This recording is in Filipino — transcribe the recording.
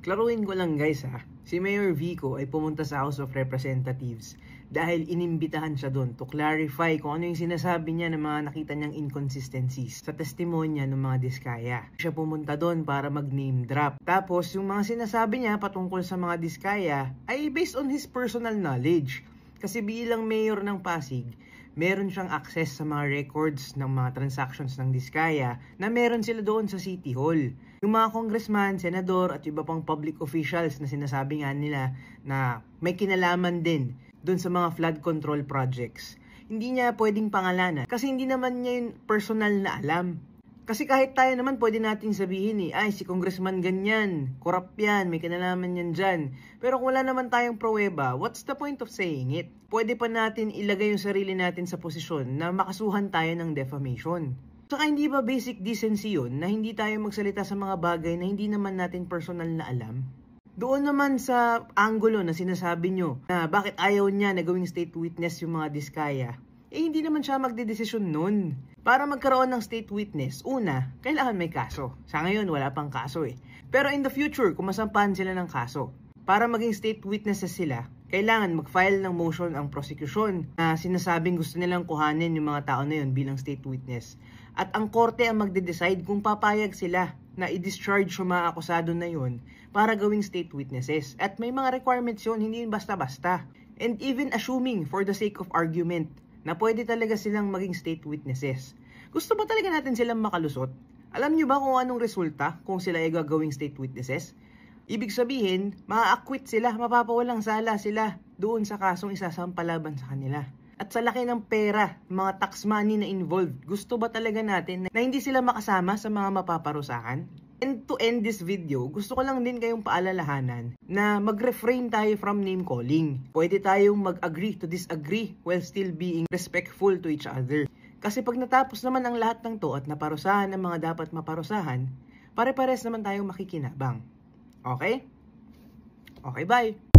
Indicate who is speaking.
Speaker 1: Klaruin ko lang guys ha, si Mayor Vico ay pumunta sa House of Representatives dahil inimbitahan siya doon to clarify kung ano yung sinasabi niya ng mga nakita niyang inconsistencies sa testimonya ng mga diskaya. Siya pumunta doon para mag-name drop. Tapos yung mga sinasabi niya patungkol sa mga diskaya ay based on his personal knowledge. Kasi bilang mayor ng Pasig, meron siyang access sa mga records ng mga transactions ng diskaya na meron sila doon sa City Hall. Yung mga congressman, senador at iba pang public officials na sinasabi nga nila na may kinalaman din doon sa mga flood control projects. Hindi niya pwedeng pangalanan kasi hindi naman niya yung personal na alam. Kasi kahit tayo naman pwede natin sabihin ay si congressman ganyan, korap yan, may kinalaman yan dyan. Pero kung wala naman tayong pruweba, what's the point of saying it? Pwede pa natin ilagay yung sarili natin sa posisyon na makasuhan tayo ng defamation. Saka hindi ba basic decency yun na hindi tayo magsalita sa mga bagay na hindi naman natin personal na alam? Doon naman sa angulo na sinasabi nyo na bakit ayaw niya na gawing state witness yung mga diskaya, hindi naman siya magdedesisyon nun. Para magkaroon ng state witness, una, kailangan may kaso. Sa ngayon, wala pang kaso Pero in the future, kung masampahan sila ng kaso, para maging state witnesses sila, kailangan mag-file ng motion ang prosecution na sinasabing gusto nilang kuhanin yung mga tao na yun bilang state witness. At ang korte ang magde-decide kung papayag sila na i-discharge yung mga akusado na yun para gawing state witnesses. At may mga requirements yun, hindi yun basta-basta. And even assuming for the sake of argument, na pwede talaga silang maging state witnesses. Gusto ba talaga natin silang makalusot? Alam nyo ba kung anong resulta kung sila ay gagawing state witnesses? Ibig sabihin, maa-acquit sila, mapapawalang sala sila doon sa kasong isasampalaban sa kanila. At sa laki ng pera, mga tax money na involved, gusto ba talaga natin na hindi sila makasama sa mga mapaparusahan? And to end this video, gusto ko lang din kayong paalalahanan na mag-refrain tayo from name calling. Pwede tayong mag-agree to disagree while still being respectful to each other. Kasi pag natapos naman ang lahat ng to at naparusahan ng mga dapat maparusahan, pare-pares naman tayong makikinabang. Okay? Okay, bye!